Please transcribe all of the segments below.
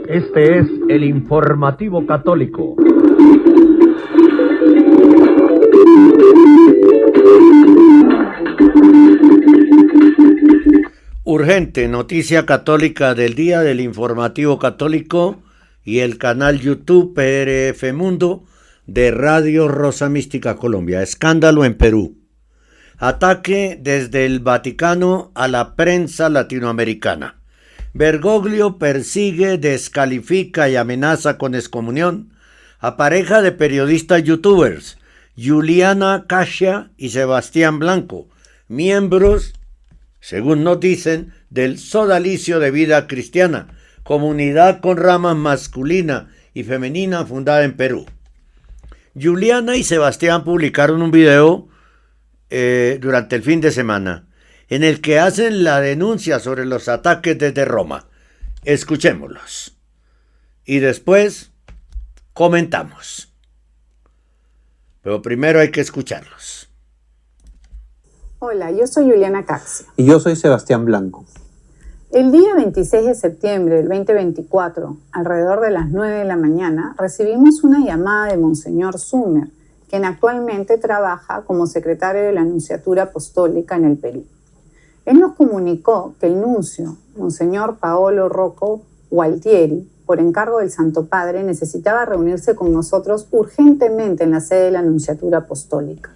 Este es el informativo católico. Urgente, noticia católica del día del informativo católico y el canal YouTube PRF Mundo de Radio Rosa Mística Colombia. Escándalo en Perú. Ataque desde el Vaticano a la prensa latinoamericana. Bergoglio persigue, descalifica y amenaza con excomunión a pareja de periodistas youtubers, Juliana Casia y Sebastián Blanco, miembros, según nos dicen, del Sodalicio de Vida Cristiana, comunidad con ramas masculina y femenina fundada en Perú. Juliana y Sebastián publicaron un video durante el fin de semana en el que hacen la denuncia sobre los ataques desde Roma. Escuchémoslos y después comentamos. Pero primero hay que escucharlos. Hola, yo soy Juliana Casia. Y yo soy Sebastián Blanco. El día 26 de septiembre del 2024, alrededor de las 9 de la mañana, recibimos una llamada de Monseñor Sumer, quien actualmente trabaja como secretario de la Nunciatura Apostólica en el Perú. Él nos comunicó que el nuncio, Monseñor Paolo Rocco Gualtieri, por encargo del Santo Padre, necesitaba reunirse con nosotros urgentemente en la sede de la Nunciatura Apostólica.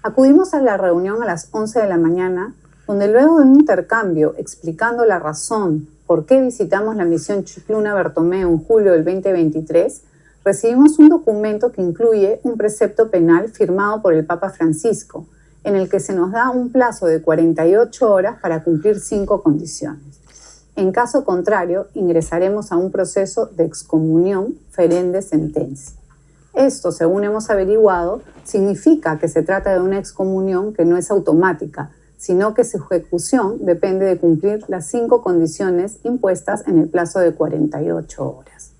Acudimos a la reunión a las 11 de la mañana, donde luego de un intercambio explicando la razón por qué visitamos la misión Chicluna Bertomeu en julio del 2023, recibimos un documento que incluye un precepto penal firmado por el Papa Francisco, en el que se nos da un plazo de 48 horas para cumplir 5 condiciones. En caso contrario, ingresaremos a un proceso de excomunión ferende sentencia. Esto, según hemos averiguado, significa que se trata de una excomunión que no es automática, sino que su ejecución depende de cumplir las 5 condiciones impuestas en el plazo de 48 horas.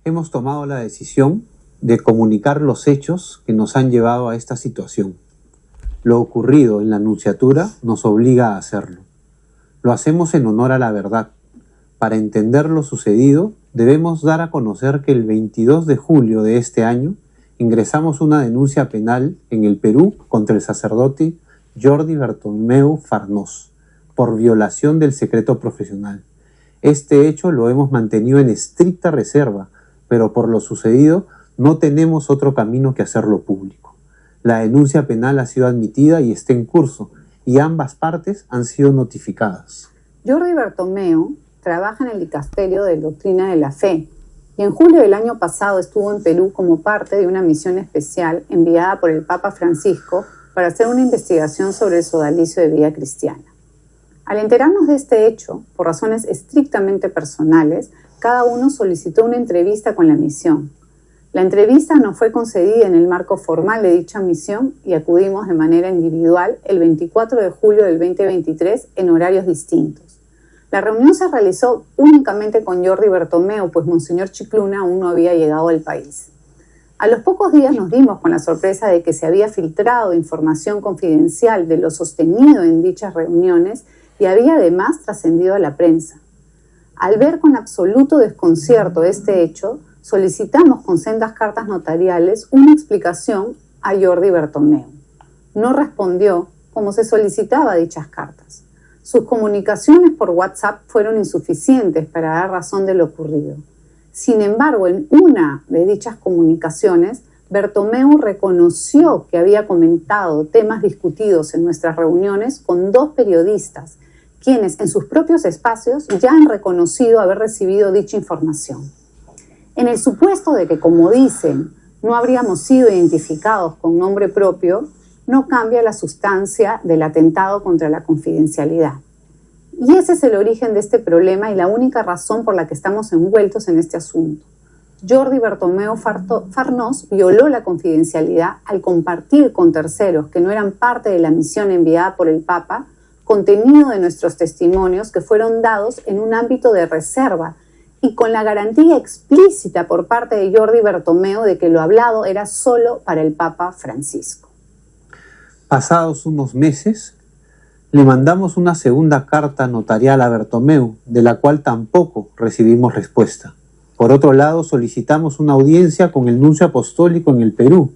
Hemos tomado la decisión de comunicar los hechos que nos han llevado a esta situación. Lo ocurrido en la Nunciatura nos obliga a hacerlo. Lo hacemos en honor a la verdad. Para entender lo sucedido, debemos dar a conocer que el 22 de julio de este año ingresamos una denuncia penal en el Perú contra el sacerdote Jordi Bertomeu Farnós por violación del secreto profesional. Este hecho lo hemos mantenido en estricta reserva, pero por lo sucedido no tenemos otro camino que hacerlo público. La denuncia penal ha sido admitida y está en curso, y ambas partes han sido notificadas. Jordi Bertomeu trabaja en el Dicasterio de Doctrina de la Fe y en julio del año pasado estuvo en Perú como parte de una misión especial enviada por el Papa Francisco para hacer una investigación sobre el Sodalicio de Vida Cristiana. Al enterarnos de este hecho, por razones estrictamente personales, cada uno solicitó una entrevista con la misión. La entrevista nos fue concedida en el marco formal de dicha misión y acudimos de manera individual el 24 de julio del 2023 en horarios distintos. La reunión se realizó únicamente con Jordi Bertomeu, pues Monseñor Chicluna aún no había llegado al país. A los pocos días nos dimos con la sorpresa de que se había filtrado información confidencial de lo sostenido en dichas reuniones y había además trascendido a la prensa. Al ver con absoluto desconcierto este hecho, solicitamos con sendas cartas notariales una explicación a Jordi Bertomeu. No respondió como se solicitaba dichas cartas. Sus comunicaciones por WhatsApp fueron insuficientes para dar razón de lo ocurrido. Sin embargo, en una de dichas comunicaciones, Bertomeu reconoció que había comentado temas discutidos en nuestras reuniones con 2 periodistas, quienes en sus propios espacios ya han reconocido haber recibido dicha información. En el supuesto de que, como dicen, no habríamos sido identificados con nombre propio, no cambia la sustancia del atentado contra la confidencialidad. Y ese es el origen de este problema y la única razón por la que estamos envueltos en este asunto. Jordi Bertomeu Farnós violó la confidencialidad al compartir con terceros que no eran parte de la misión enviada por el Papa contenido de nuestros testimonios que fueron dados en un ámbito de reserva y con la garantía explícita por parte de Jordi Bertomeu de que lo hablado era solo para el Papa Francisco. Pasados unos meses, Le mandamos una segunda carta notarial a Bertomeu, de la cual tampoco recibimos respuesta. Por otro lado, solicitamos una audiencia con el nuncio apostólico en el Perú,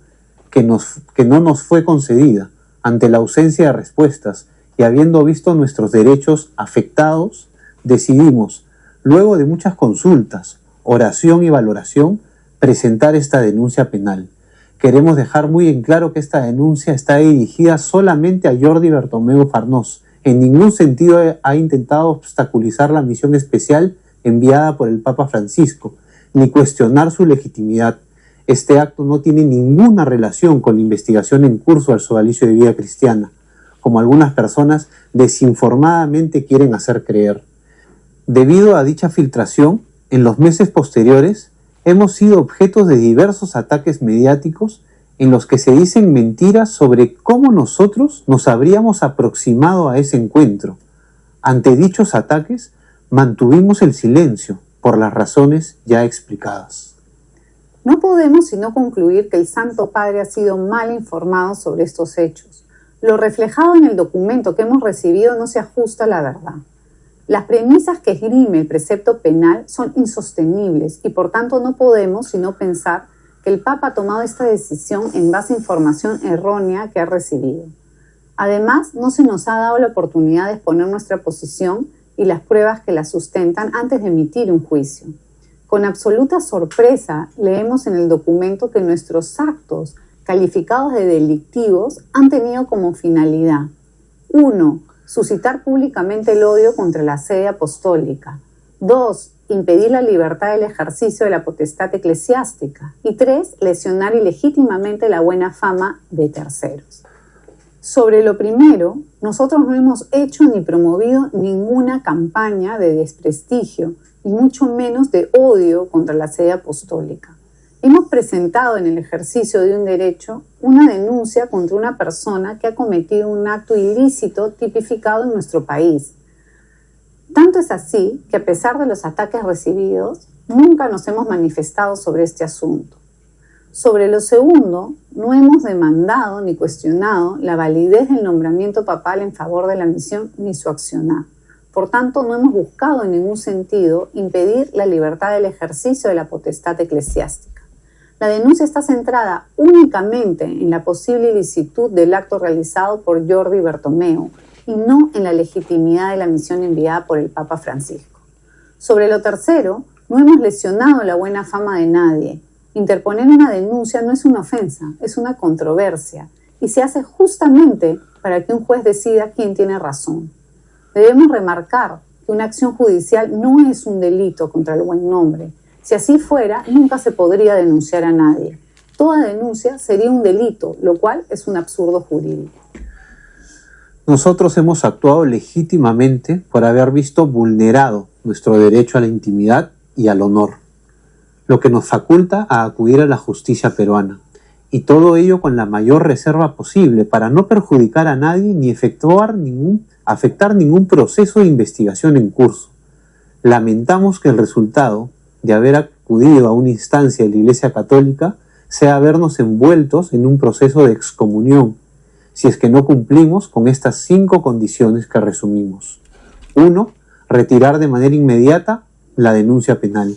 que no nos fue concedida. Ante la ausencia de respuestas y habiendo visto nuestros derechos afectados, decidimos, luego de muchas consultas, oración y valoración, presentar esta denuncia penal. Queremos dejar muy en claro que esta denuncia está dirigida solamente a Jordi Bertomeu Farnós. En ningún sentido ha intentado obstaculizar la misión especial enviada por el Papa Francisco, ni cuestionar su legitimidad. Este acto no tiene ninguna relación con la investigación en curso al sodalicio de vida cristiana, como algunas personas desinformadamente quieren hacer creer. Debido a dicha filtración, en los meses posteriores, hemos sido objetos de diversos ataques mediáticos en los que se dicen mentiras sobre cómo nosotros nos habríamos aproximado a ese encuentro. Ante dichos ataques, mantuvimos el silencio por las razones ya explicadas. No podemos sino concluir que el Santo Padre ha sido mal informado sobre estos hechos. Lo reflejado en el documento que hemos recibido no se ajusta a la verdad. Las premisas que esgrime el precepto penal son insostenibles y por tanto no podemos sino pensar que el Papa ha tomado esta decisión en base a información errónea que ha recibido. Además, no se nos ha dado la oportunidad de exponer nuestra posición y las pruebas que la sustentan antes de emitir un juicio. Con absoluta sorpresa, leemos en el documento que nuestros actos, calificados de delictivos, han tenido como finalidad: 1. Suscitar públicamente el odio contra la sede apostólica. 2. Impedir la libertad del ejercicio de la potestad eclesiástica. Y 3. Lesionar ilegítimamente la buena fama de terceros. Sobre lo primero, nosotros no hemos hecho ni promovido ninguna campaña de desprestigio, y mucho menos de odio contra la sede apostólica. Hemos presentado en el ejercicio de un derecho una denuncia contra una persona que ha cometido un acto ilícito tipificado en nuestro país. Tanto es así que a pesar de los ataques recibidos, nunca nos hemos manifestado sobre este asunto. Sobre lo segundo, no hemos demandado ni cuestionado la validez del nombramiento papal en favor de la misión ni su accionar. Por tanto, no hemos buscado en ningún sentido impedir la libertad del ejercicio de la potestad eclesiástica. La denuncia está centrada únicamente en la posible ilicitud del acto realizado por Jordi Bertomeu y no en la legitimidad de la misión enviada por el Papa Francisco. Sobre lo tercero, no hemos lesionado la buena fama de nadie. Interponer una denuncia no es una ofensa, es una controversia y se hace justamente para que un juez decida quién tiene razón. Debemos remarcar que una acción judicial no es un delito contra el buen nombre. Si así fuera, nunca se podría denunciar a nadie. Toda denuncia sería un delito, lo cual es un absurdo jurídico. Nosotros hemos actuado legítimamente por haber visto vulnerado nuestro derecho a la intimidad y al honor, lo que nos faculta a acudir a la justicia peruana. Y todo ello con la mayor reserva posible para no perjudicar a nadie ni afectar ningún proceso de investigación en curso. Lamentamos que el resultado de haber acudido a una instancia de la Iglesia Católica sea vernos envueltos en un proceso de excomunión, si es que no cumplimos con estas 5 condiciones que resumimos. 1. Retirar de manera inmediata la denuncia penal.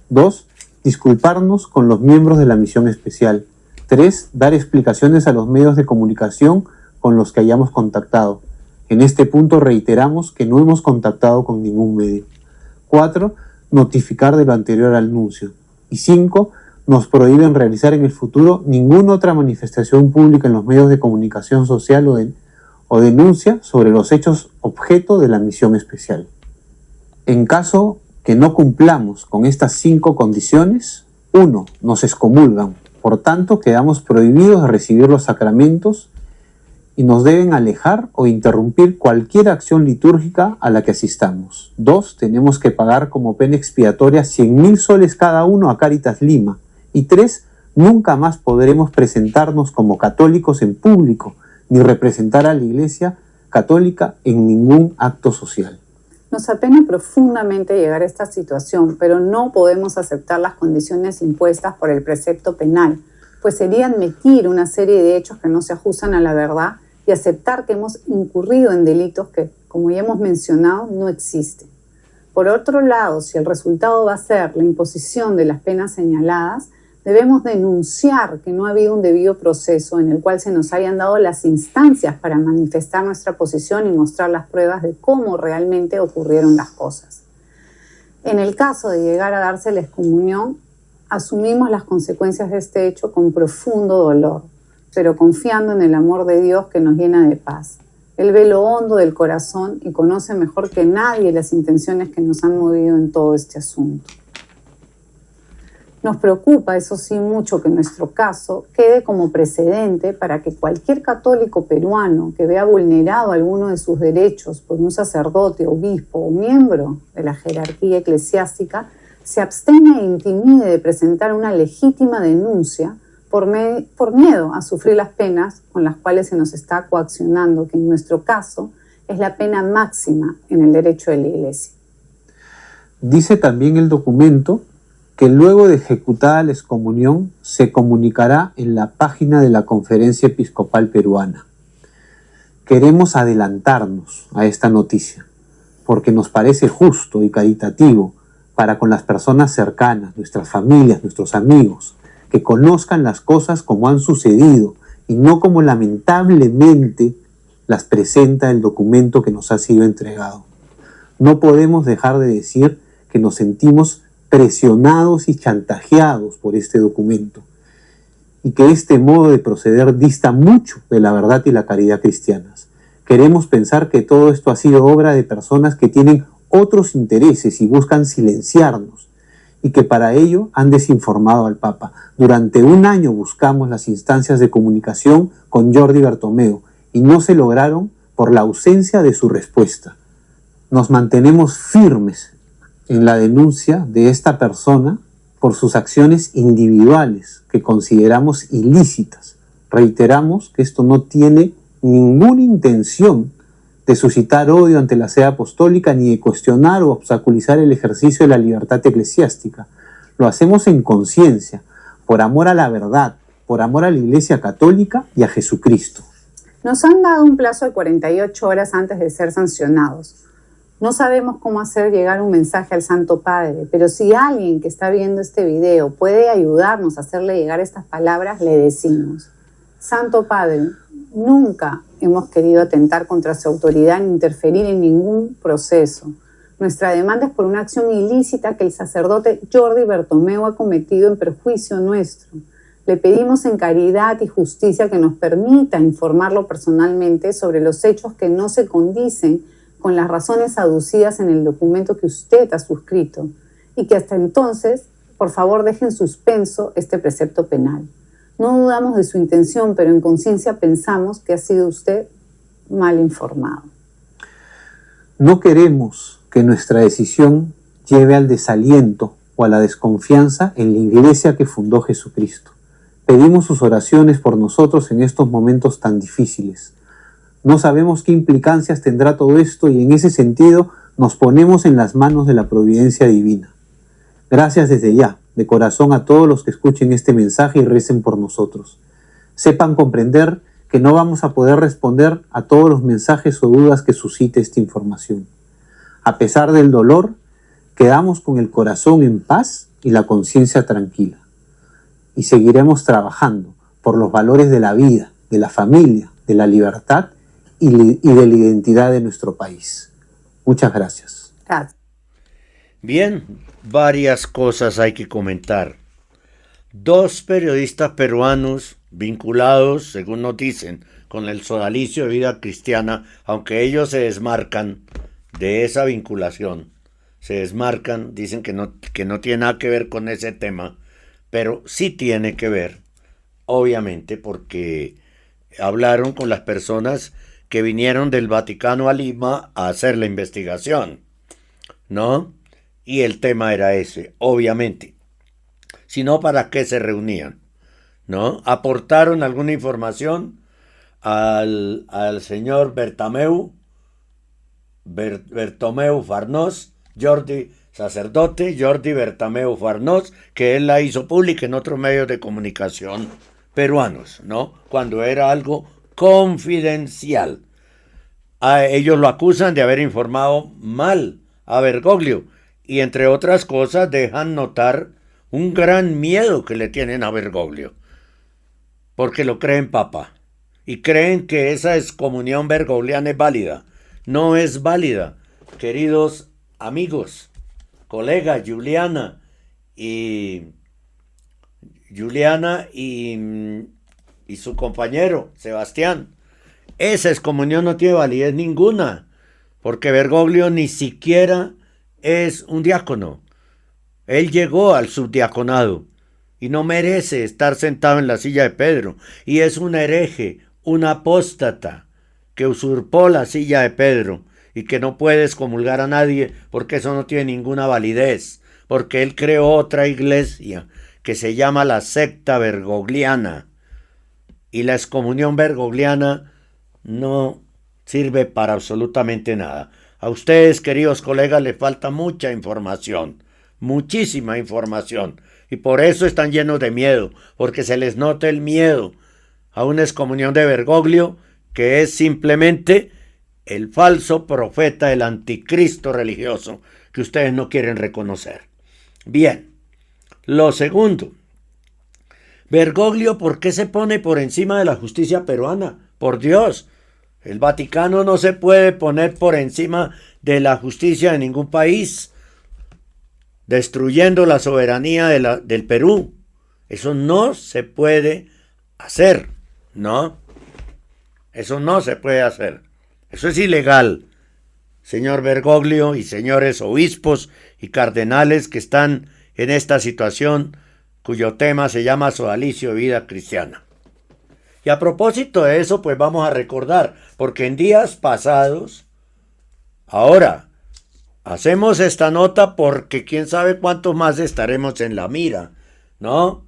2. Disculparnos con los miembros de la misión especial. 3. Dar explicaciones a los medios de comunicación con los que hayamos contactado. En este punto reiteramos que no hemos contactado con ningún medio. 4. Notificar de lo anterior al nuncio. Y 5. Nos prohíben realizar en el futuro ninguna otra manifestación pública en los medios de comunicación social o denuncia sobre los hechos objeto de la misión especial. En caso que no cumplamos con estas 5 condiciones, 1. Nos excomulgan. Por tanto, quedamos prohibidos de recibir los sacramentos y nos deben alejar o interrumpir cualquier acción litúrgica a la que asistamos. 2. Tenemos que pagar como pena expiatoria 100.000 soles cada uno a Cáritas Lima. Y 3. Nunca más podremos presentarnos como católicos en público, ni representar a la Iglesia Católica en ningún acto social. Nos apena profundamente llegar a esta situación, pero no podemos aceptar las condiciones impuestas por el precepto penal, pues sería admitir una serie de hechos que no se ajustan a la verdad y aceptar que hemos incurrido en delitos que, como ya hemos mencionado, no existen. Por otro lado, si el resultado va a ser la imposición de las penas señaladas, debemos denunciar que no ha habido un debido proceso en el cual se nos hayan dado las instancias para manifestar nuestra posición y mostrar las pruebas de cómo realmente ocurrieron las cosas. En el caso de llegar a darse la excomunión, asumimos las consecuencias de este hecho con profundo dolor, pero confiando en el amor de Dios que nos llena de paz. Él ve lo hondo del corazón y conoce mejor que nadie las intenciones que nos han movido en todo este asunto. Nos preocupa, eso sí, mucho que nuestro caso quede como precedente para que cualquier católico peruano que vea vulnerado alguno de sus derechos por un sacerdote, obispo o miembro de la jerarquía eclesiástica se abstenga e intimide de presentar una legítima denuncia por miedo a sufrir las penas con las cuales se nos está coaccionando, que en nuestro caso es la pena máxima en el derecho de la Iglesia. Dice también el documento que luego de ejecutada la excomunión se comunicará en la página de la Conferencia Episcopal Peruana. Queremos adelantarnos a esta noticia porque nos parece justo y caritativo para con las personas cercanas, nuestras familias, nuestros amigos, que conozcan las cosas como han sucedido y no como lamentablemente las presenta el documento que nos ha sido entregado. No podemos dejar de decir que nos sentimos presionados y chantajeados por este documento y que este modo de proceder dista mucho de la verdad y la caridad cristianas. Queremos pensar que todo esto ha sido obra de personas que tienen otros intereses y buscan silenciarnos y que para ello han desinformado al Papa. Durante un año buscamos las instancias de comunicación con Jordi Bertomeu y no se lograron por la ausencia de su respuesta. Nos mantenemos firmes en la denuncia de esta persona por sus acciones individuales que consideramos ilícitas. Reiteramos que esto no tiene ninguna intención de suscitar odio ante la sede apostólica ni de cuestionar o obstaculizar el ejercicio de la libertad eclesiástica. Lo hacemos en conciencia, por amor a la verdad, por amor a la Iglesia Católica y a Jesucristo. Nos han dado un plazo de 48 horas antes de ser sancionados. No sabemos cómo hacer llegar un mensaje al Santo Padre, pero si alguien que está viendo este video puede ayudarnos a hacerle llegar estas palabras, le decimos: Santo Padre, nunca hemos querido atentar contra su autoridad ni interferir en ningún proceso. Nuestra demanda es por una acción ilícita que el sacerdote Jordi Bertomeu ha cometido en perjuicio nuestro. Le pedimos en caridad y justicia que nos permita informarlo personalmente sobre los hechos que no se condicen con las razones aducidas en el documento que usted ha suscrito y que hasta entonces, por favor, deje en suspenso este precepto penal. No dudamos de su intención, pero en conciencia pensamos que ha sido usted mal informado. No queremos que nuestra decisión lleve al desaliento o a la desconfianza en la Iglesia que fundó Jesucristo. Pedimos sus oraciones por nosotros en estos momentos tan difíciles. No sabemos qué implicancias tendrá todo esto y en ese sentido nos ponemos en las manos de la providencia divina. Gracias desde ya, de corazón, a todos los que escuchen este mensaje y recen por nosotros. Sepan comprender que no vamos a poder responder a todos los mensajes o dudas que suscite esta información. A pesar del dolor, quedamos con el corazón en paz y la conciencia tranquila. Y seguiremos trabajando por los valores de la vida, de la familia, de la libertad y de la identidad de nuestro país. Muchas gracias. Gracias. Bien, varias cosas hay que comentar. 2 periodistas peruanos vinculados, según nos dicen, con el sodalicio de Vida Cristiana, aunque ellos se desmarcan de esa vinculación, se desmarcan, dicen que no tiene nada que ver con ese tema, pero sí tiene que ver, obviamente, porque hablaron con las personas que vinieron del Vaticano a Lima a hacer la investigación, ¿no? Y el tema era ese, obviamente. Si no, ¿para qué se reunían? ¿No? Aportaron alguna información al señor Bertomeu Farnós, Jordi, sacerdote Jordi Bertomeu Farnós, que él la hizo pública en otros medios de comunicación peruanos, ¿no? Cuando era algo confidencial. Ellos lo acusan de haber informado mal a Bergoglio y entre otras cosas dejan notar un gran miedo que le tienen a Bergoglio, porque lo creen papa y creen que esa excomunión bergogliana es válida. No es válida, queridos amigos, colega Juliana y su compañero Sebastián. Esa excomunión no tiene validez ninguna, porque Bergoglio ni siquiera es un diácono. Él llegó al subdiaconado y no merece estar sentado en la silla de Pedro. Y es un hereje, un apóstata que usurpó la silla de Pedro y que no puede excomulgar a nadie porque eso no tiene ninguna validez, porque él creó otra iglesia que se llama la secta bergogliana y la excomunión bergogliana no sirve para absolutamente nada. A ustedes, queridos colegas, les falta mucha información, muchísima información, y por eso están llenos de miedo, porque se les nota el miedo a una excomunión de Bergoglio, que es simplemente el falso profeta, el anticristo religioso, que ustedes no quieren reconocer. Bien, lo segundo, Bergoglio, ¿por qué se pone por encima de la justicia peruana? Por Dios, el Vaticano no se puede poner por encima de la justicia de ningún país, destruyendo la soberanía del Perú. Eso no se puede hacer, ¿no? Eso no se puede hacer. Eso es ilegal, señor Bergoglio y señores obispos y cardenales que están en esta situación, cuyo tema se llama sodalicio de vida cristiana. Y a propósito de eso, pues vamos a recordar, porque en días pasados, ahora, hacemos esta nota porque quién sabe cuántos más estaremos en la mira, ¿no?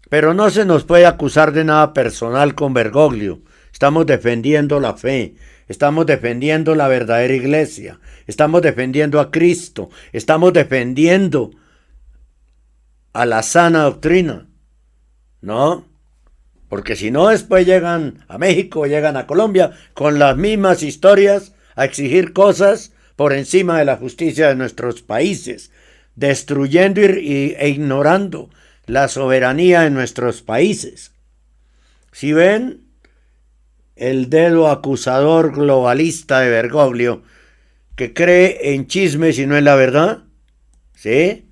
Pero no se nos puede acusar de nada personal con Bergoglio. Estamos defendiendo la fe, estamos defendiendo la verdadera iglesia, estamos defendiendo a Cristo, estamos defendiendo a la sana doctrina, ¿no? Porque si no, después llegan a México, llegan a Colombia con las mismas historias a exigir cosas por encima de la justicia de nuestros países, destruyendo e ignorando la soberanía de nuestros países. ¿Sí ven? El dedo acusador globalista de Bergoglio, que cree en chismes y no en la verdad. ¿Sí?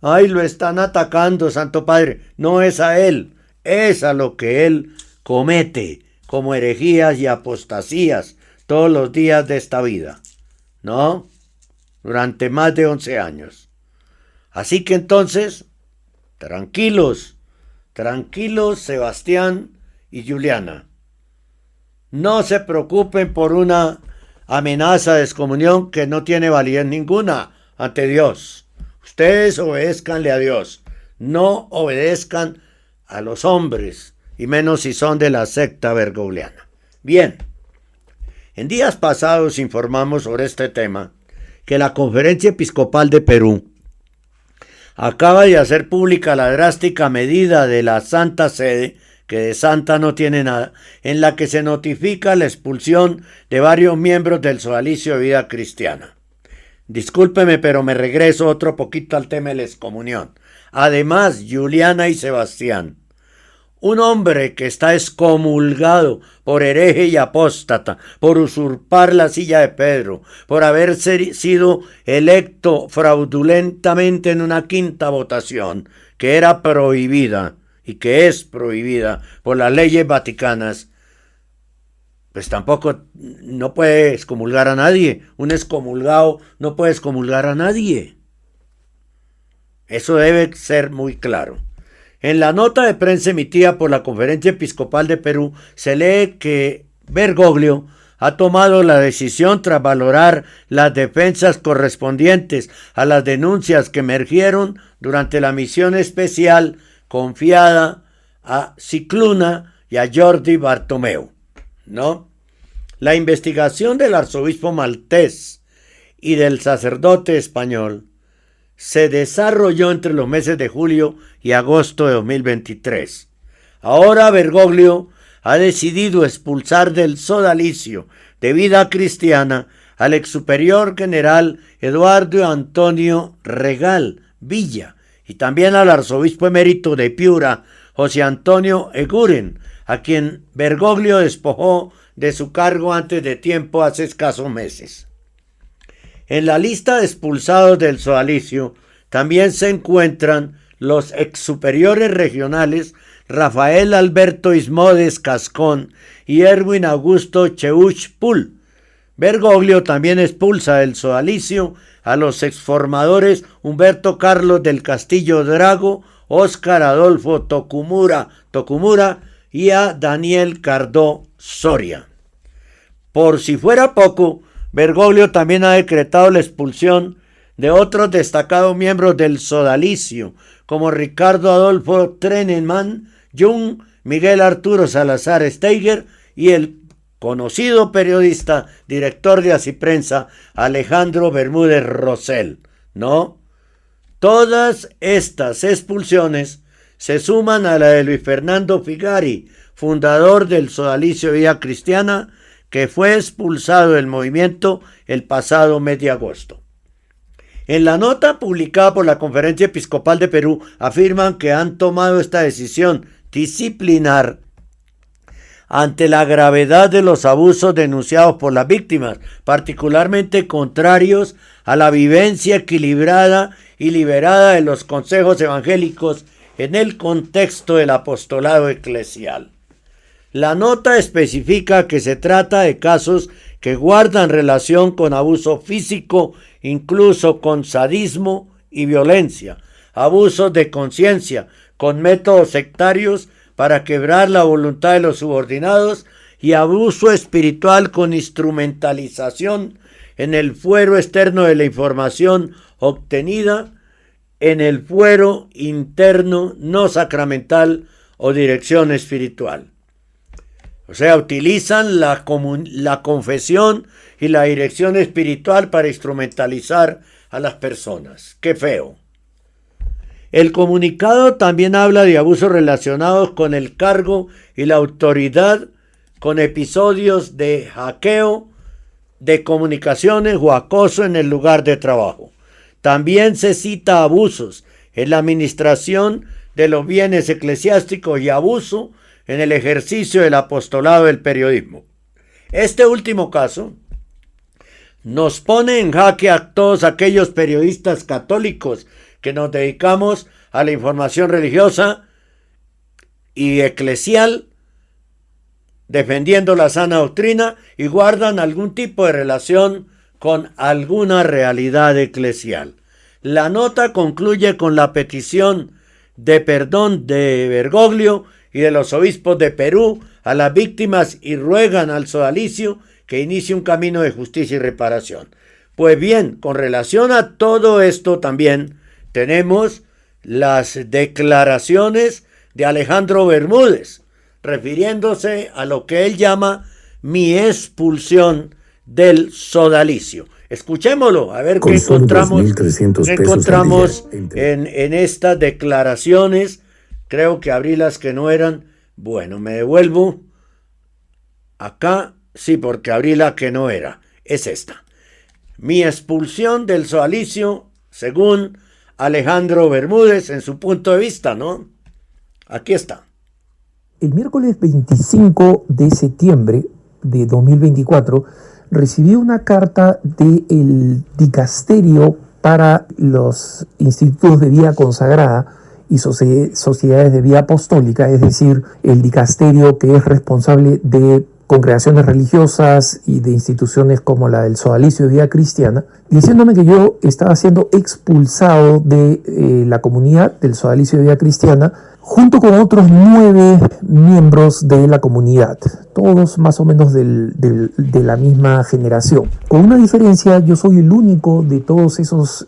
Ay, lo están atacando, Santo Padre. No es a él, es a lo que él comete como herejías y apostasías todos los días de esta vida, ¿no? Durante más de 11 años. Así que entonces, tranquilos, tranquilos Sebastián y Juliana. No se preocupen por una amenaza de excomunión que no tiene validez ninguna ante Dios. Ustedes obedézcanle a Dios, no obedezcan a los hombres, y menos si son de la secta bergogliana. Bien, en días pasados informamos sobre este tema que la Conferencia Episcopal de Perú acaba de hacer pública la drástica medida de la Santa Sede, que de santa no tiene nada, en la que se notifica la expulsión de varios miembros del sodalicio de vida cristiana. Discúlpeme, pero me regreso otro poquito al tema de la excomunión. Además, Juliana y Sebastián, un hombre que está excomulgado por hereje y apóstata, por usurpar la silla de Pedro, por haber sido electo fraudulentamente en una quinta votación que era prohibida y que es prohibida por las leyes vaticanas, pues tampoco no puede excomulgar a nadie. Un excomulgado no puede excomulgar a nadie. Eso debe ser muy claro. En la nota de prensa emitida por la Conferencia Episcopal de Perú se lee que Bergoglio ha tomado la decisión tras valorar las defensas correspondientes a las denuncias que emergieron durante la misión especial confiada a Cicluna y a Jordi Bartomeu, ¿no? La investigación del arzobispo maltés y del sacerdote español se desarrolló entre los meses de julio y agosto de 2023. Ahora Bergoglio ha decidido expulsar del sodalicio de vida cristiana al ex superior general Eduardo Antonio Regal Villa y también al arzobispo emérito de Piura, José Antonio Eguren, a quien Bergoglio despojó de su cargo antes de tiempo hace escasos meses. En la lista de expulsados del sodalicio también se encuentran los ex superiores regionales Rafael Alberto Ismodes Cascón y Erwin Augusto Cheuch Pul. Bergoglio también expulsa del sodalicio a los exformadores Humberto Carlos del Castillo Drago, Óscar Adolfo Tocumura y a Daniel Cardó Soria. Por si fuera poco, Bergoglio también ha decretado la expulsión de otros destacados miembros del sodalicio, como Ricardo Adolfo Trenenman Jung, Miguel Arturo Salazar Steiger y el conocido periodista, director de Asiprensa, Alejandro Bermúdez Rosell. ¿No? Todas estas expulsiones se suman a la de Luis Fernando Figari, fundador del sodalicio Vida Cristiana, que fue expulsado del movimiento el pasado mes de agosto. En la nota publicada por la Conferencia Episcopal de Perú afirman que han tomado esta decisión disciplinar ante la gravedad de los abusos denunciados por las víctimas, particularmente contrarios a la vivencia equilibrada y liberada de los consejos evangélicos en el contexto del apostolado eclesial. La nota especifica que se trata de casos que guardan relación con abuso físico, incluso con sadismo y violencia, abusos de conciencia, con métodos sectarios para quebrar la voluntad de los subordinados y abuso espiritual con instrumentalización en el fuero externo de la información obtenida en el fuero interno no sacramental o dirección espiritual. O sea, utilizan la confesión y la dirección espiritual para instrumentalizar a las personas. ¡Qué feo! El comunicado también habla de abusos relacionados con el cargo y la autoridad, con episodios de hackeo de comunicaciones o acoso en el lugar de trabajo. También se cita abusos en la administración de los bienes eclesiásticos y abuso en el ejercicio del apostolado del periodismo. Este último caso nos pone en jaque a todos aquellos periodistas católicos que nos dedicamos a la información religiosa y eclesial, defendiendo la sana doctrina y guardan algún tipo de relación con alguna realidad eclesial. La nota concluye con la petición de perdón de Bergoglio y de los obispos de Perú a las víctimas y ruegan al sodalicio que inicie un camino de justicia y reparación. Pues bien, con relación a todo esto también tenemos las declaraciones de Alejandro Bermúdez, refiriéndose a lo que él llama mi expulsión del sodalicio. Escuchémoslo, a ver qué encontramos en estas declaraciones. Creo que abrí las que no eran. Bueno, me devuelvo. Acá, sí, porque abrí la que no era. Es esta. Mi expulsión del sodalicio, según Alejandro Bermúdez, en su punto de vista, ¿no? Aquí está. El miércoles 25 de septiembre de 2024 recibí una carta del Dicasterio para los Institutos de Vida Consagrada y Sociedades de Vida Apostólica, es decir, el Dicasterio que es responsable de congregaciones religiosas y de instituciones como la del Sodalicio de Vida Cristiana, diciéndome que yo estaba siendo expulsado de la comunidad del Sodalicio de Vida Cristiana junto con otros 9 miembros de la comunidad, todos más o menos de la misma generación. Con una diferencia, yo soy el único de todos esos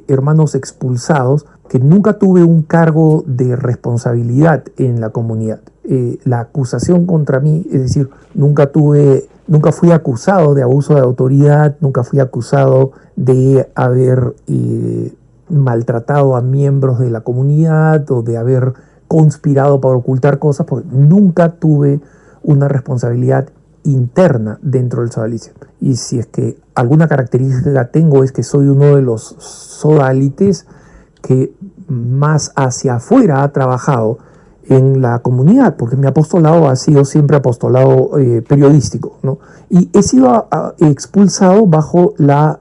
hermanos expulsados que nunca tuve un cargo de responsabilidad en la comunidad. La acusación contra mí, es decir, nunca fui acusado de abuso de autoridad, nunca fui acusado de haber maltratado a miembros de la comunidad o de haber conspirado para ocultar cosas, porque nunca tuve una responsabilidad interna dentro del sodalicio. Y si es que alguna característica tengo, es que soy uno de los sodalites que más hacia afuera ha trabajado en la comunidad, porque mi apostolado ha sido siempre apostolado periodístico, ¿no? Y he sido expulsado bajo la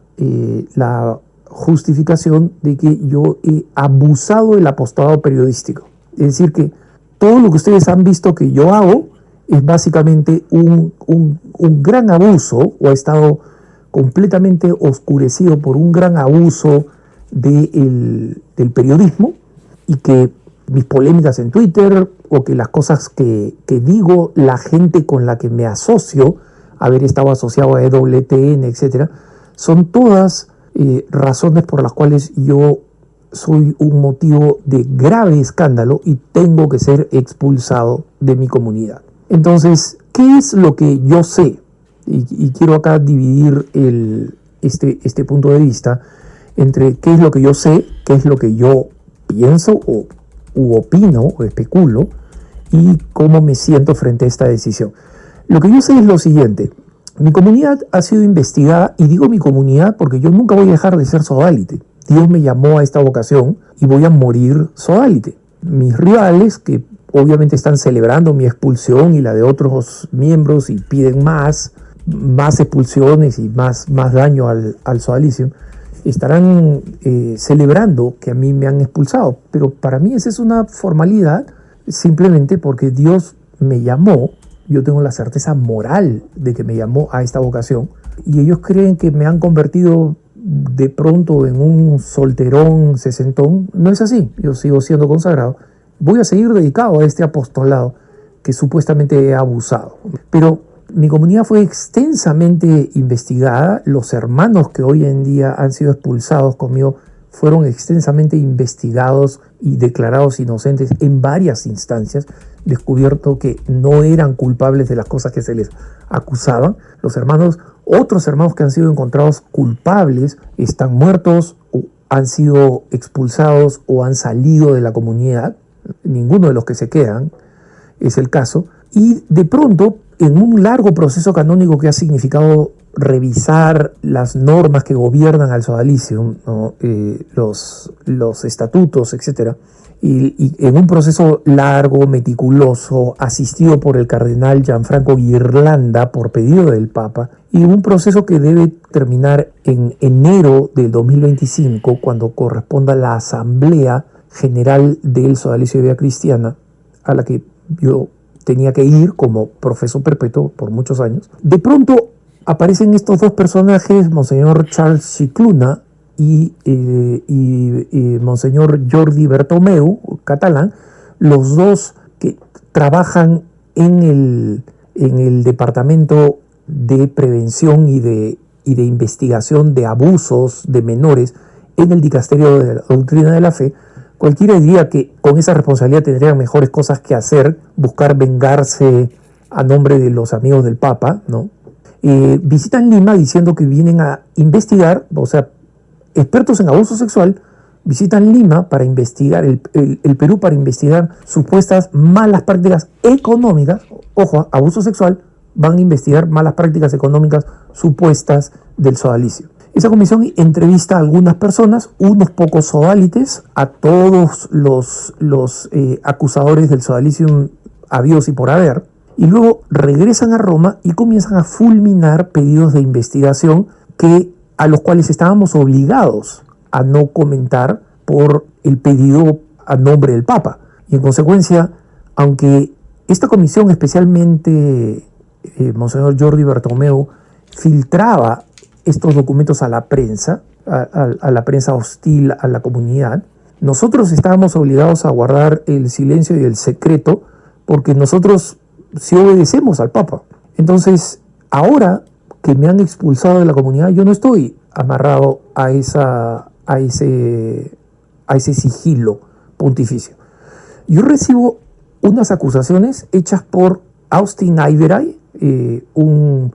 justificación de que yo he abusado del apostolado periodístico. Es decir, que todo lo que ustedes han visto que yo hago es básicamente un gran abuso, o ha estado completamente oscurecido por un gran abuso del periodismo, y que mis polémicas en Twitter, o que las cosas que digo, la gente con la que me asocio, haber estado asociado a EWTN, etc., son todas razones por las cuales yo soy un motivo de grave escándalo y tengo que ser expulsado de mi comunidad. Entonces, ¿qué es lo que yo sé? Y quiero acá dividir este punto de vista entre qué es lo que yo sé, qué es lo que yo pienso u opino o especulo, y cómo me siento frente a esta decisión. Lo que yo sé es lo siguiente: mi comunidad ha sido investigada, y digo mi comunidad porque yo nunca voy a dejar de ser sodalite. Dios me llamó a esta vocación y voy a morir sodalite. Mis rivales, que obviamente están celebrando mi expulsión y la de otros miembros, y piden más expulsiones y más daño al sodalicio, estarán celebrando que a mí me han expulsado. Pero para mí esa es una formalidad, simplemente porque Dios me llamó. Yo tengo la certeza moral de que me llamó a esta vocación, y ellos creen que me han convertido de pronto en un solterón sesentón. No es así. Yo sigo siendo consagrado. Voy a seguir dedicado a este apostolado que supuestamente he abusado. Pero mi comunidad fue extensamente investigada. Los hermanos que hoy en día han sido expulsados conmigo fueron extensamente investigados y declarados inocentes en varias instancias, descubierto que no eran culpables de las cosas que se les acusaban. Otros hermanos que han sido encontrados culpables están muertos, o han sido expulsados, o han salido de la comunidad. Ninguno de los que se quedan es el caso. Y de pronto, en un largo proceso canónico que ha significado revisar las normas que gobiernan al sodalicio, ¿no? los estatutos, etc., y en un proceso largo, meticuloso, asistido por el cardenal Gianfranco Ghirlanda por pedido del Papa, y un proceso que debe terminar en enero del 2025, cuando corresponda la Asamblea General del Sodalicio de Vida Cristiana, a la que yo tenía que ir como profesor perpetuo por muchos años. De pronto aparecen estos dos personajes, Monseñor Charles Scicluna y Monseñor Jordi Bertomeu, catalán, los dos que trabajan en el Departamento de Prevención y de Investigación de Abusos de Menores en el Dicasterio de la Doctrina de la Fe. Cualquiera diría que con esa responsabilidad tendrían mejores cosas que hacer, buscar vengarse a nombre de los amigos del Papa, ¿no? Visitan Lima diciendo que vienen a investigar, o sea, expertos en abuso sexual visitan Lima para investigar, el Perú, para investigar supuestas malas prácticas económicas. Ojo, abuso sexual, van a investigar malas prácticas económicas supuestas del sodalicio. Esa comisión entrevista a algunas personas, unos pocos sodalites, a todos los acusadores del sodalicio habidos y por haber, y luego regresan a Roma y comienzan a fulminar pedidos de investigación a los cuales estábamos obligados a no comentar por el pedido a nombre del Papa. Y en consecuencia, aunque esta comisión, especialmente Monseñor Jordi Bertomeu, filtraba estos documentos a la prensa, a la prensa hostil a la comunidad, nosotros estábamos obligados a guardar el silencio y el secreto, porque nosotros sí obedecemos al Papa. Entonces, ahora que me han expulsado de la comunidad, yo no estoy amarrado a ese sigilo pontificio. Yo recibo unas acusaciones hechas por Austin Iveray, un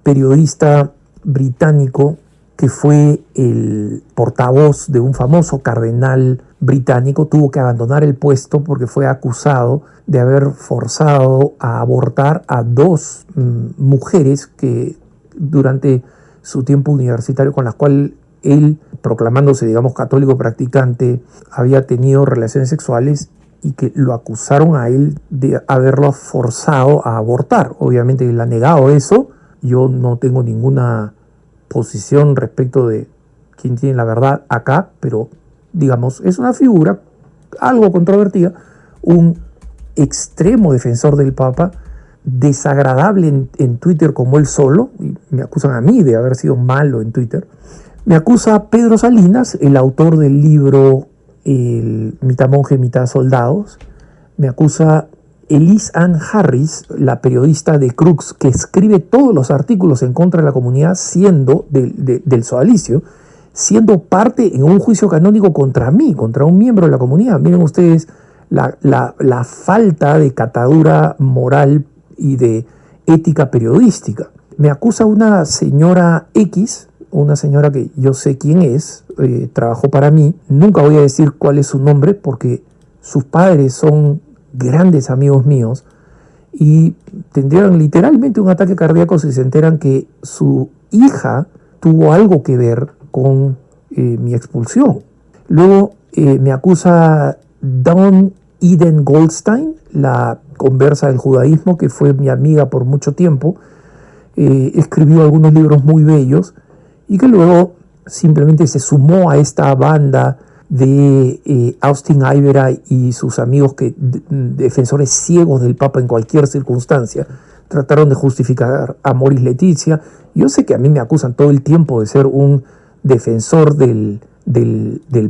periodista británico que fue el portavoz de un famoso cardenal británico, tuvo que abandonar el puesto porque fue acusado de haber forzado a abortar a dos mujeres que durante su tiempo universitario, con las cuales él, proclamándose, digamos, católico practicante, había tenido relaciones sexuales, y que lo acusaron a él de haberlo forzado a abortar. Obviamente él ha negado eso. Yo no tengo ninguna posición respecto de quién tiene la verdad acá, pero digamos, es una figura algo controvertida, un extremo defensor del Papa, desagradable en Twitter como él solo, y me acusan a mí de haber sido malo en Twitter. Me acusa Pedro Salinas, el autor del libro Mitad monje, mitad soldados. Me acusa Elise Ann Harris, la periodista de Crux, que escribe todos los artículos en contra de la comunidad, siendo del sodalicio, siendo parte en un juicio canónico contra mí, contra un miembro de la comunidad. Miren ustedes la falta de catadura moral y de ética periodística. Me acusa una señora X, una señora que yo sé quién es, trabajó para mí. Nunca voy a decir cuál es su nombre porque sus padres son grandes amigos míos y tendrían literalmente un ataque cardíaco si se enteran que su hija tuvo algo que ver con mi expulsión. Luego me acusa Dawn Eden Goldstein, la conversa del judaísmo, que fue mi amiga por mucho tiempo. Escribió algunos libros muy bellos y que luego simplemente se sumó a esta banda de Austin Ivera y sus amigos, que defensores ciegos del Papa en cualquier circunstancia. Trataron de justificar a Moris Letizia. Yo sé que a mí me acusan todo el tiempo de ser un defensor del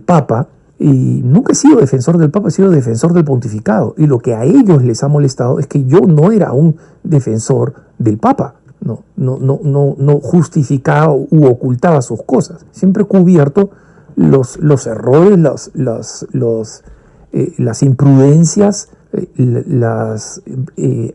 Papa, y nunca he sido defensor del Papa, he sido defensor del pontificado. Y lo que a ellos les ha molestado es que yo no era un defensor del Papa. No justificaba u ocultaba sus cosas. Siempre he cubierto los errores, las imprudencias, las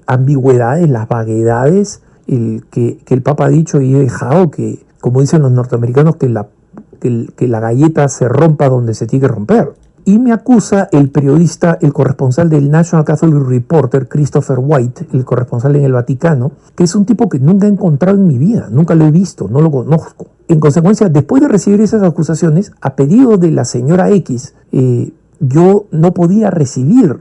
ambigüedades, las vaguedades que el Papa ha dicho, y he dejado que, como dicen los norteamericanos, que la galleta se rompa donde se tiene que romper. Y me acusa el periodista, el corresponsal del National Catholic Reporter, Christopher White, el corresponsal en el Vaticano, que es un tipo que nunca he encontrado en mi vida, nunca lo he visto, no lo conozco. En consecuencia, después de recibir esas acusaciones, a pedido de la señora X, yo no podía recibir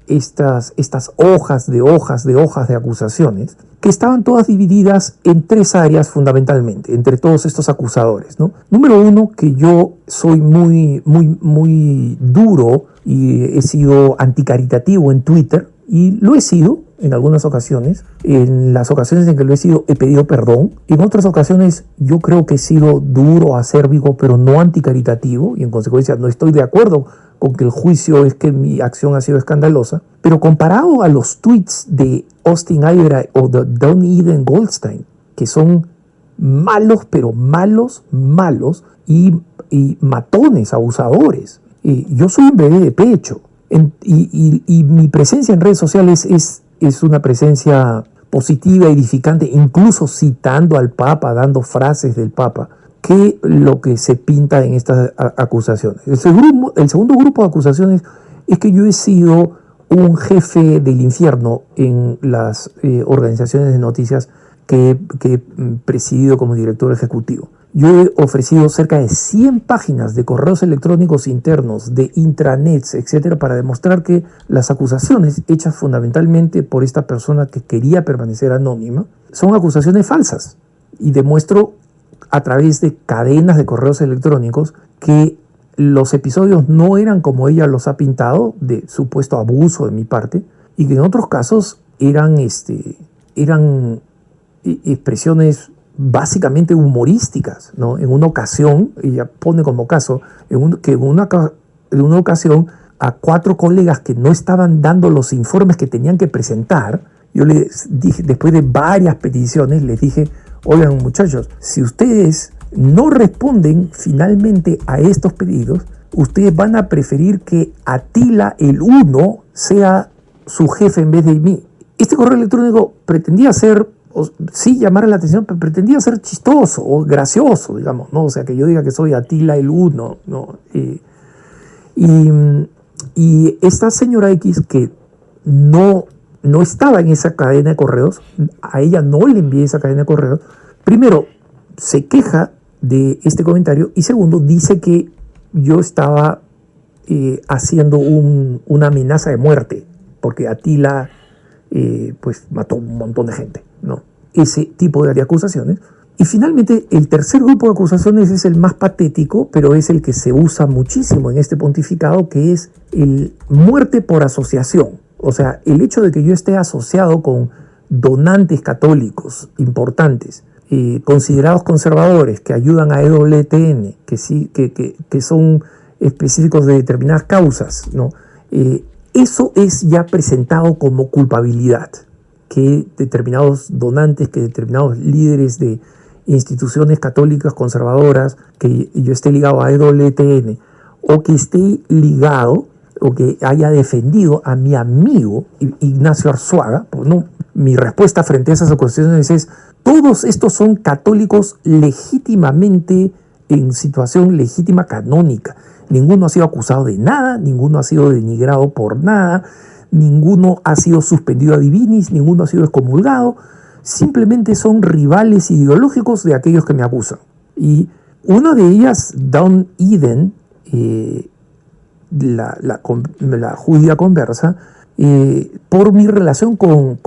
estas hojas de acusaciones, que estaban todas divididas en tres áreas fundamentalmente, entre todos estos acusadores, ¿no? Número uno, que yo soy muy duro y he sido anticaritativo en Twitter, y lo he sido en algunas ocasiones. En las ocasiones en que lo he sido, he pedido perdón. En otras ocasiones yo creo que he sido duro, acérbico, pero no anticaritativo, y en consecuencia no estoy de acuerdo con que el juicio es que mi acción ha sido escandalosa. Pero comparado a los tweets de Austin Ivera o de Dawn Eden Goldstein, que son malos, pero malos, y matones, abusadores, yo soy un bebé de pecho. Y mi presencia en redes sociales es una presencia positiva, edificante, incluso citando al Papa, dando frases del Papa, que lo que se pinta en estas acusaciones. El segundo grupo de acusaciones es que yo he sido un jefe del infierno en las organizaciones de noticias que he presidido como director ejecutivo. Yo he ofrecido cerca de 100 páginas de correos electrónicos internos, de intranets, etcétera, para demostrar que las acusaciones hechas fundamentalmente por esta persona que quería permanecer anónima son acusaciones falsas. Y demuestro a través de cadenas de correos electrónicos que los episodios no eran como ella los ha pintado, de supuesto abuso de mi parte, y que en otros casos eran expresiones básicamente humorísticas, ¿no? En una ocasión, ella pone como caso, que en una ocasión a 4 colegas que no estaban dando los informes que tenían que presentar, yo les dije, después de varias peticiones, les dije: oigan, muchachos, si ustedes no responden finalmente a estos pedidos, ustedes van a preferir que Atila el Uno sea su jefe en vez de mí. Este correo electrónico pretendía ser sí llamar la atención, pero pretendía ser chistoso o gracioso, digamos, ¿no? O sea, que yo diga que soy Atila el Uno, ¿no? Y esta señora X, que no estaba en esa cadena de correos, a ella no le envié esa cadena de correos, primero se queja de este comentario y segundo dice que yo estaba haciendo una amenaza de muerte, porque Atila pues mató un montón de gente, ¿no? Ese tipo de acusaciones. Y finalmente, el tercer grupo de acusaciones es el más patético, pero es el que se usa muchísimo en este pontificado, que es el muerte por asociación. O sea, el hecho de que yo esté asociado con donantes católicos importantes, considerados conservadores, que ayudan a EWTN, que son específicos de determinadas causas, ¿no? Eso es ya presentado como culpabilidad, que determinados donantes, que determinados líderes de instituciones católicas conservadoras, que yo esté ligado a EWTN, o que esté ligado o que haya defendido a mi amigo Ignacio Arzuaga. Pues no, mi respuesta frente a esas acusaciones es: todos estos son católicos legítimamente, en situación legítima canónica. Ninguno ha sido acusado de nada, ninguno ha sido denigrado por nada, ninguno ha sido suspendido a divinis, ninguno ha sido excomulgado. Simplemente son rivales ideológicos de aquellos que me acusan. Y una de ellas, Dawn Eden, la judía conversa, por mi relación con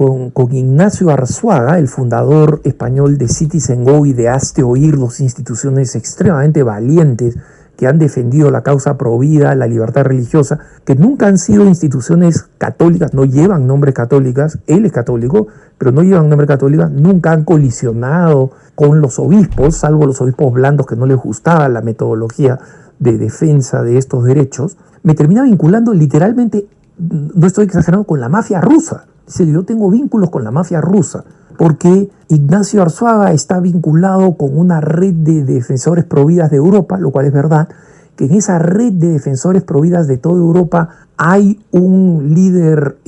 Ignacio Arzuaga, el fundador español de Citizen Go y de Hazte Oír, dos instituciones extremadamente valientes que han defendido la causa pro vida, la libertad religiosa, que nunca han sido instituciones católicas, no llevan nombres católicas. Él es católico, pero no llevan nombres católicas, nunca han colisionado con los obispos, salvo los obispos blandos que no les gustaba la metodología de defensa de estos derechos. Me termina vinculando literalmente, no estoy exagerando, con la mafia rusa. Dice, yo tengo vínculos con la mafia rusa, porque Ignacio Arzuaga está vinculado con una red de defensores providas de Europa, lo cual es verdad, que en esa red de defensores providas de toda Europa hay un líder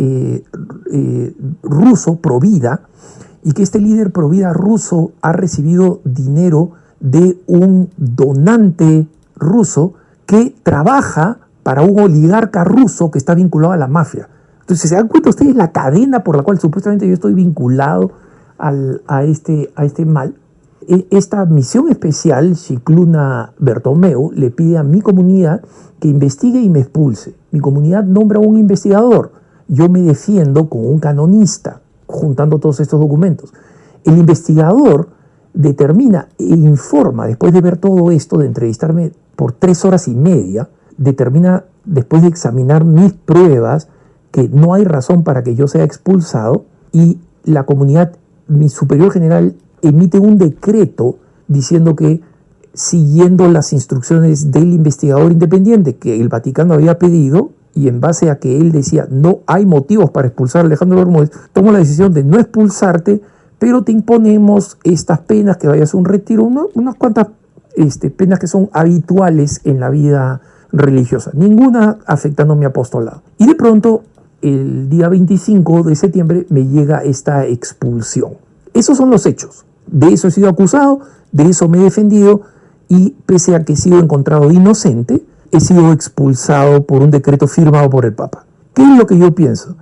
ruso provida, y que este líder provida ruso ha recibido dinero de un donante ruso que trabaja para un oligarca ruso que está vinculado a la mafia. Entonces, ¿se dan cuenta ustedes la cadena por la cual supuestamente yo estoy vinculado a este mal? Esta misión especial, Cicluna Bertomeu, le pide a mi comunidad que investigue y me expulse. Mi comunidad nombra a un investigador. Yo me defiendo con un canonista, juntando todos estos documentos. El investigador determina e informa, después de ver todo esto, de entrevistarme por 3 horas y media, determina, después de examinar mis pruebas, que no hay razón para que yo sea expulsado, y la comunidad, mi superior general, emite un decreto diciendo que, siguiendo las instrucciones del investigador independiente que el Vaticano había pedido, y en base a que él decía no hay motivos para expulsar a Alejandro Bermúdez, tomo la decisión de no expulsarte, pero te imponemos estas penas, que vayas a un retiro, unas cuantas penas que son habituales en la vida religiosa, ninguna afectando mi apostolado. Y de pronto, el día 25 de septiembre, me llega esta expulsión. Esos son los hechos. De eso he sido acusado, de eso me he defendido, y pese a que he sido encontrado inocente, he sido expulsado por un decreto firmado por el Papa. ¿Qué es lo que yo pienso?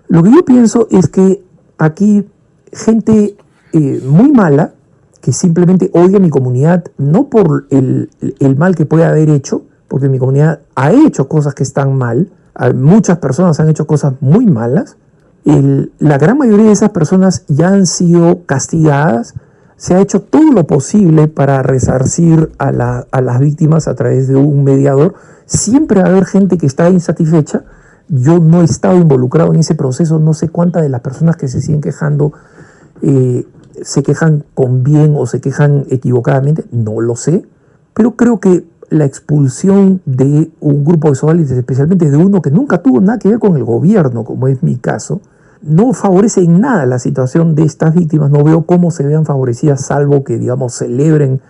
Lo que yo pienso es que aquí gente muy mala, que simplemente odia a mi comunidad, no por el mal que puede haber hecho, porque mi comunidad ha hecho cosas que están mal, muchas personas han hecho cosas muy malas, la gran mayoría de esas personas ya han sido castigadas, se ha hecho todo lo posible para resarcir a las víctimas a través de un mediador. Siempre va a haber gente que está insatisfecha. Yo no he estado involucrado en ese proceso, no sé cuántas de las personas que se siguen quejando se quejan con bien o se quejan equivocadamente, no lo sé, pero creo que la expulsión de un grupo de sodalites, especialmente de uno que nunca tuvo nada que ver con el gobierno, como es mi caso, no favorece en nada la situación de estas víctimas. No veo cómo se vean favorecidas, salvo que, digamos, celebren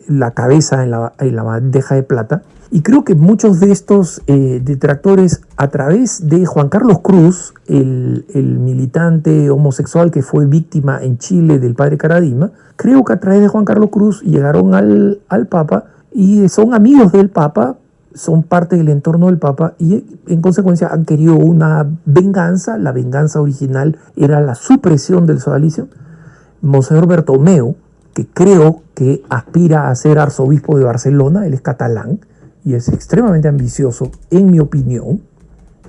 la cabeza en la bandeja de plata. Y creo que muchos de estos detractores, a través de Juan Carlos Cruz, el militante homosexual que fue víctima en Chile del padre Caradima, creo que a través de Juan Carlos Cruz llegaron al Papa y son amigos del Papa, son parte del entorno del Papa y en consecuencia han querido una venganza. La venganza original era la supresión del sodalicio. Monseñor Bertomeu, que creo que aspira a ser arzobispo de Barcelona, él es catalán y es extremadamente ambicioso, en mi opinión.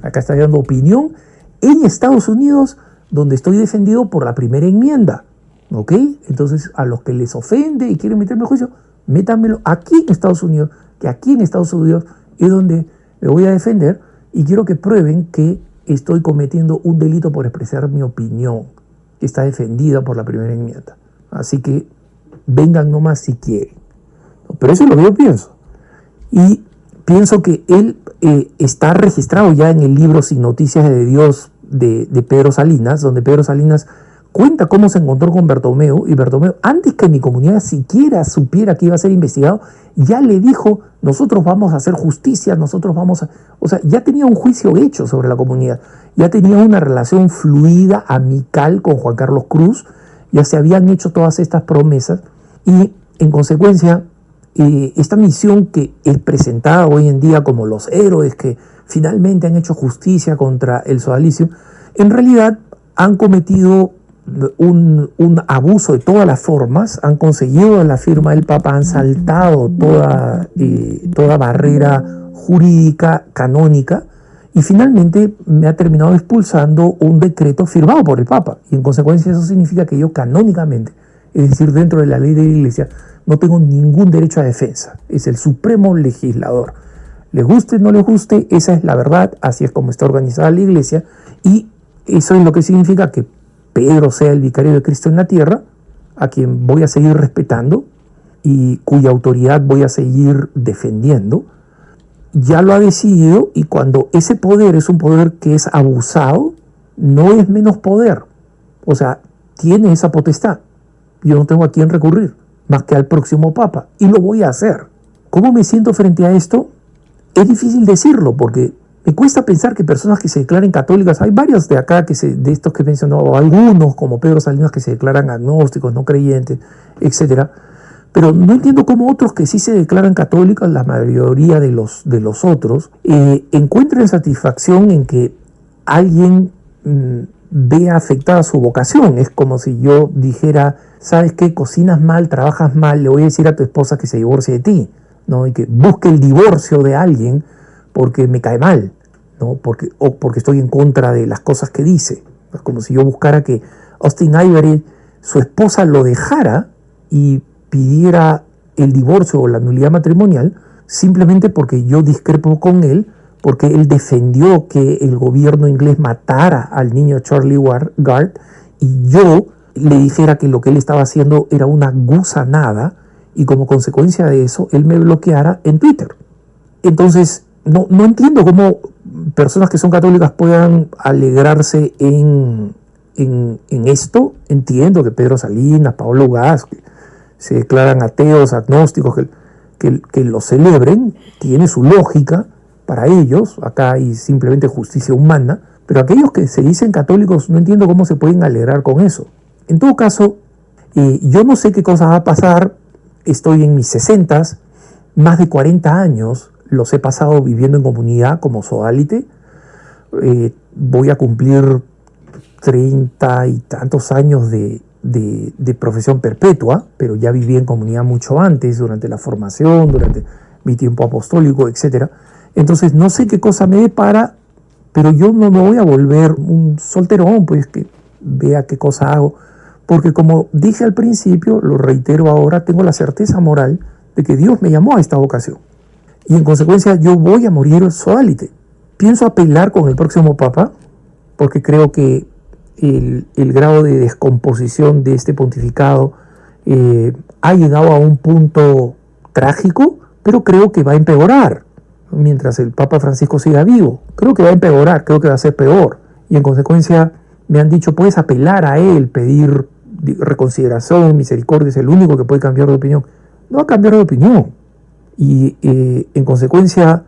Acá está dando opinión en Estados Unidos, donde estoy defendido por la primera enmienda, ¿ok? Entonces, a los que les ofende y quieren meterme en juicio, métanmelo aquí en Estados Unidos, que aquí en Estados Unidos es donde me voy a defender y quiero que prueben que estoy cometiendo un delito por expresar mi opinión, que está defendida por la primera enmienda. Así que vengan nomás si quieren. Pero eso es lo que yo pienso. Y pienso que él está registrado ya en el libro Sin Noticias de Dios de Pedro Salinas, donde Pedro Salinas cuenta cómo se encontró con Bertomeu, y Bertomeu, antes que mi comunidad siquiera supiera que iba a ser investigado, ya le dijo: nosotros vamos a hacer justicia, nosotros vamos a... O sea, ya tenía un juicio hecho sobre la comunidad, ya tenía una relación fluida, amical con Juan Carlos Cruz, ya se habían hecho todas estas promesas, y en consecuencia, esta misión que es presentada hoy en día como los héroes que finalmente han hecho justicia contra el sodalicio, en realidad han cometido un abuso de todas las formas, han conseguido la firma del Papa, han saltado toda barrera jurídica, canónica, y finalmente me ha terminado expulsando un decreto firmado por el Papa, y en consecuencia eso significa que yo canónicamente, es decir, dentro de la ley de la Iglesia, no tengo ningún derecho a defensa. Es el supremo legislador. Les guste o no les guste, esa es la verdad, así es como está organizada la Iglesia, y eso es lo que significa que Pedro sea el vicario de Cristo en la tierra, a quien voy a seguir respetando y cuya autoridad voy a seguir defendiendo. Ya lo ha decidido, y cuando ese poder es un poder que es abusado, no es menos poder. O sea, tiene esa potestad. Yo no tengo a quién recurrir más que al próximo Papa, y lo voy a hacer. ¿Cómo me siento frente a esto? Es difícil decirlo, porque me cuesta pensar que personas que se declaren católicas, hay varios de acá, de estos que he mencionado, algunos como Pedro Salinas que se declaran agnósticos, no creyentes, etc. Pero no entiendo cómo otros que sí se declaran católicos, la mayoría de los otros, encuentren satisfacción en que alguien vea afectada su vocación. Es como si yo dijera: ¿sabes qué? Cocinas mal, trabajas mal, le voy a decir a tu esposa que se divorcie de ti, ¿no? Y que busque el divorcio de alguien porque me cae mal, ¿no? Porque estoy en contra de las cosas que dice. Es como si yo buscara que Austin Ivory, su esposa, lo dejara y pidiera el divorcio o la nulidad matrimonial simplemente porque yo discrepo con él, porque él defendió que el gobierno inglés matara al niño Charlie Gard, y yo le dijera que lo que él estaba haciendo era una gusanada, y como consecuencia de eso él me bloqueara en Twitter. Entonces no entiendo cómo personas que son católicas puedan alegrarse en esto. Entiendo que Pedro Salinas, Pablo Gas, que se declaran ateos, agnósticos, que lo celebren, tiene su lógica para ellos. Acá hay simplemente justicia humana, pero aquellos que se dicen católicos no entiendo cómo se pueden alegrar con eso. En todo caso, yo no sé qué cosa va a pasar. Estoy en mis 60s, más de 40 años los he pasado viviendo en comunidad como sodalite. Voy a cumplir 30 y tantos años de profesión perpetua, pero ya viví en comunidad mucho antes, durante la formación, durante mi tiempo apostólico, etc. Entonces no sé qué cosa me depara, pero yo no me voy a volver un solterón, pues, que vea qué cosa hago. Porque como dije al principio, lo reitero ahora, tengo la certeza moral de que Dios me llamó a esta vocación. Y en consecuencia yo voy a morir sodalite. Pienso apelar con el próximo Papa, porque creo que el grado de descomposición de este pontificado ha llegado a un punto trágico, pero creo que va a empeorar mientras el Papa Francisco siga vivo. Creo que va a empeorar, creo que va a ser peor. Y en consecuencia me han dicho: puedes apelar a él, pedir reconsideración, misericordia, es el único que puede cambiar de opinión. no va a cambiar de opinión. Y en consecuencia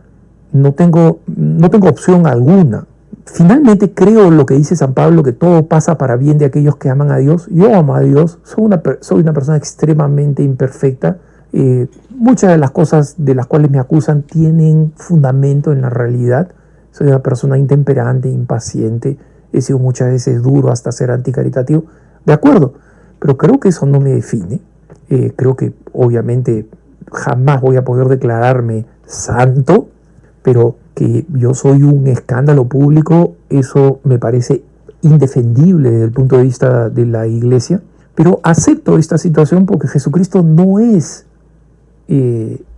no tengo opción alguna. Finalmente creo lo que dice San Pablo, que todo pasa para bien de aquellos que aman a Dios. Yo amo a Dios, soy una persona extremadamente imperfecta. Muchas de las cosas de las cuales me acusan tienen fundamento en la realidad. Soy una persona intemperante, impaciente, he sido muchas veces duro hasta ser anticaritativo. De acuerdo, pero creo que eso no me define. Creo que obviamente jamás voy a poder declararme santo, pero que yo soy un escándalo público, eso me parece indefendible desde el punto de vista de la Iglesia. Pero acepto esta situación porque Jesucristo no es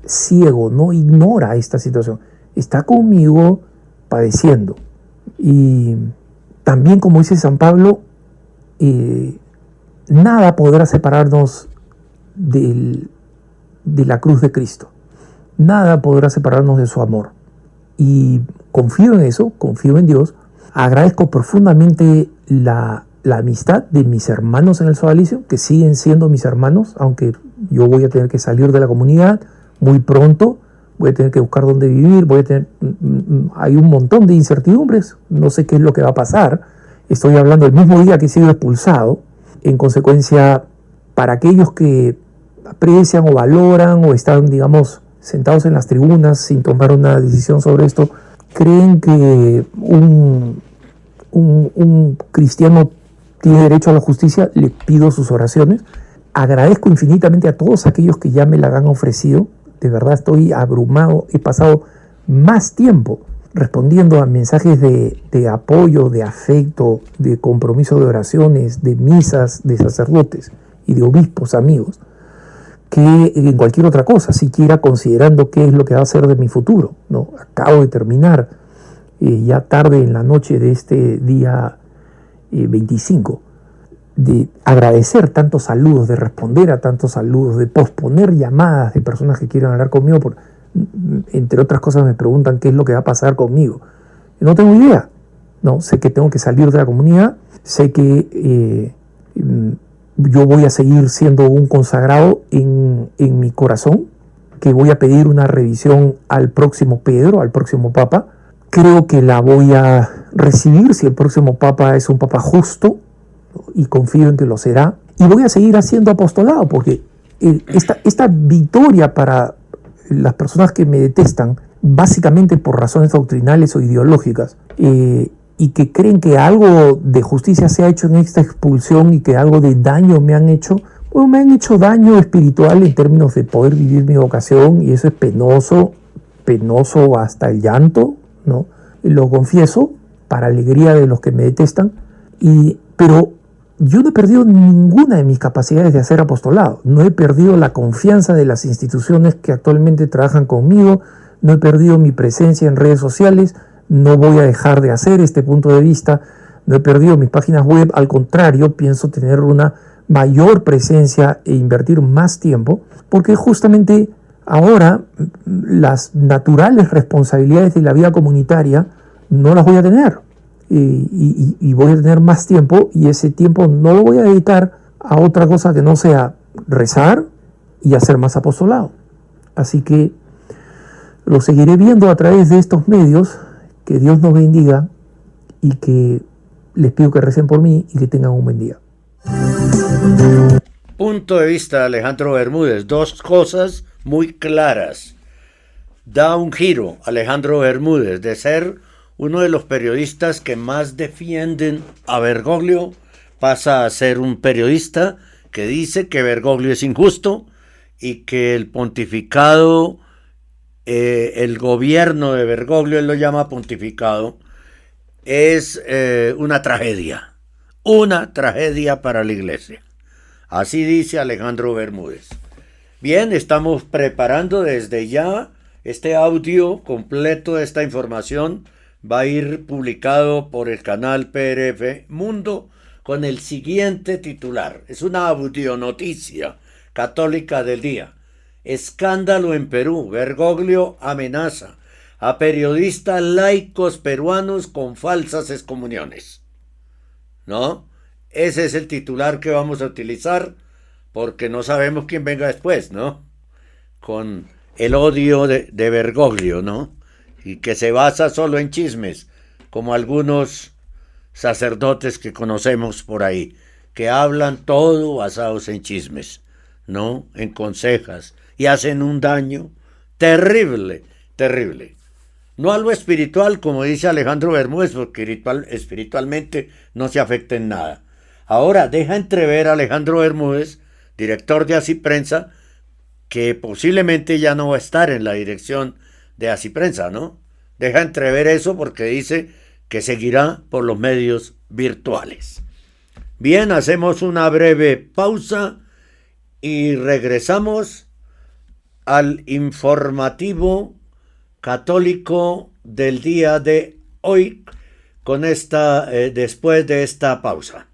ciego, no ignora esta situación. Está conmigo padeciendo. Y también, como dice San Pablo, nada podrá separarnos de la cruz de Cristo. Nada podrá separarnos de su amor. Y confío en eso, confío en Dios. Agradezco profundamente la amistad de mis hermanos en el sodalicio, que siguen siendo mis hermanos, aunque yo voy a tener que salir de la comunidad muy pronto, voy a tener que buscar dónde vivir, hay un montón de incertidumbres, no sé qué es lo que va a pasar. Estoy hablando del mismo día que he sido expulsado. En consecuencia, para aquellos que aprecian o valoran o están, digamos, sentados en las tribunas sin tomar una decisión sobre esto, creen que un cristiano tiene derecho a la justicia, le pido sus oraciones. Agradezco infinitamente a todos aquellos que ya me la han ofrecido. De verdad estoy abrumado, he pasado más tiempo respondiendo a mensajes de apoyo, de afecto, de compromiso de oraciones, de misas, de sacerdotes y de obispos amigos, que en cualquier otra cosa, siquiera considerando qué es lo que va a ser de mi futuro, ¿no? Acabo de terminar ya tarde en la noche de este día 25, de agradecer tantos saludos, de responder a tantos saludos, de posponer llamadas de personas que quieren hablar conmigo, entre otras cosas me preguntan qué es lo que va a pasar conmigo. No tengo idea, no sé que tengo que salir de la comunidad, sé que yo voy a seguir siendo un consagrado en mi corazón, que voy a pedir una revisión al próximo Pedro, al próximo Papa. Creo que la voy a recibir si el próximo Papa es un Papa justo, y confío en que lo será. Y voy a seguir haciendo apostolado, porque esta victoria para las personas que me detestan, básicamente por razones doctrinales o ideológicas, y que creen que algo de justicia se ha hecho en esta expulsión y que algo de daño me han hecho, bueno, me han hecho daño espiritual en términos de poder vivir mi vocación, y eso es penoso hasta el llanto, ¿no? Lo confieso, para alegría de los que me detestan, pero yo no he perdido ninguna de mis capacidades de hacer apostolado, no he perdido la confianza de las instituciones que actualmente trabajan conmigo, no he perdido mi presencia en redes sociales, no voy a dejar de hacer este punto de vista, no he perdido mis páginas web, al contrario, pienso tener una mayor presencia e invertir más tiempo, porque justamente ahora las naturales responsabilidades de la vida comunitaria no las voy a tener. Y voy a tener más tiempo, y ese tiempo no lo voy a dedicar a otra cosa que no sea rezar y hacer más apostolado. Así que lo seguiré viendo a través de estos medios. Que Dios nos bendiga y que les pido que recen por mí y que tengan un buen día. Punto de vista de Alejandro Bermúdez, dos cosas muy claras. Da un giro Alejandro Bermúdez de ser uno de los periodistas que más defienden a Bergoglio, pasa a ser un periodista que dice que Bergoglio es injusto y que el pontificado, el gobierno de Bergoglio, él lo llama pontificado, es una tragedia para la Iglesia. Así dice Alejandro Bermúdez. Bien, estamos preparando desde ya este audio completo de esta información. Va a ir publicado por el canal PRF Mundo con el siguiente titular. Es una audionoticia católica del día. Escándalo en Perú. Bergoglio amenaza a periodistas laicos peruanos con falsas excomuniones. ¿No? Ese es el titular que vamos a utilizar porque no sabemos quién venga después, ¿no? con el odio de Bergoglio, ¿no? Y que se basa solo en chismes, como algunos sacerdotes que conocemos por ahí, que hablan todo basados en chismes, ¿no? En consejas, y hacen un daño terrible, terrible. No a lo espiritual, como dice Alejandro Bermúdez, porque espiritualmente no se afecta en nada. Ahora deja entrever a Alejandro Bermúdez, director de Asiprensa, que posiblemente ya no va a estar en la dirección de Asiprensa, ¿no? Deja entrever eso porque dice que seguirá por los medios virtuales. Bien, hacemos una breve pausa y regresamos al informativo católico del día de hoy con después de esta pausa,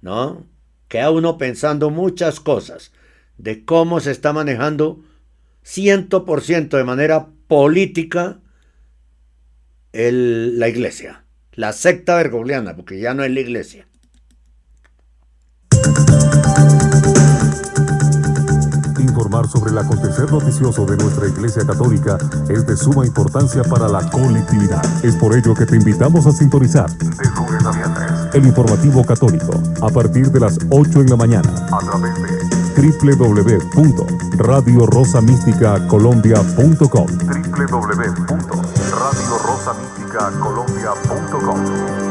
¿no? Queda uno pensando muchas cosas de cómo se está manejando 100% de manera política la iglesia, la secta bergogliana, porque ya no es la iglesia. Informar sobre el acontecer noticioso de nuestra Iglesia Católica es de suma importancia para la colectividad. Es por ello que te invitamos a sintonizar de lunes a viernes el informativo católico a partir de las 8 en la mañana a través de www.radiorosamisticacolombia.com www.radiorosamisticacolombia.com